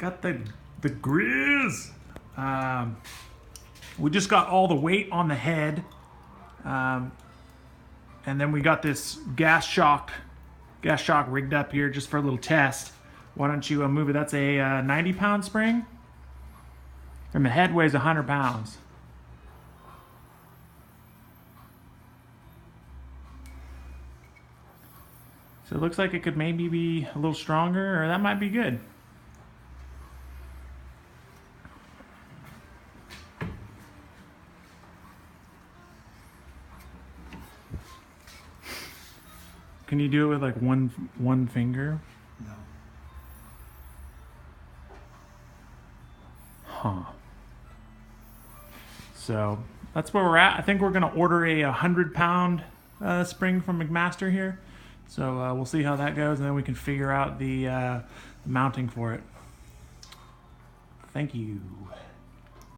Got the Grizz. We just got all the weight on the head. And then we got this gas shock rigged up here just for a little test. Why don't you move it? That's a 90-pound spring. And the head weighs 100 pounds. So it looks like it could maybe be a little stronger, or that might be good. Can you do it with like one finger? No. Huh. So that's where we're at. I think we're gonna order a 100-pound spring from McMaster here. So we'll see how that goes, and then we can figure out the mounting for it. Thank you.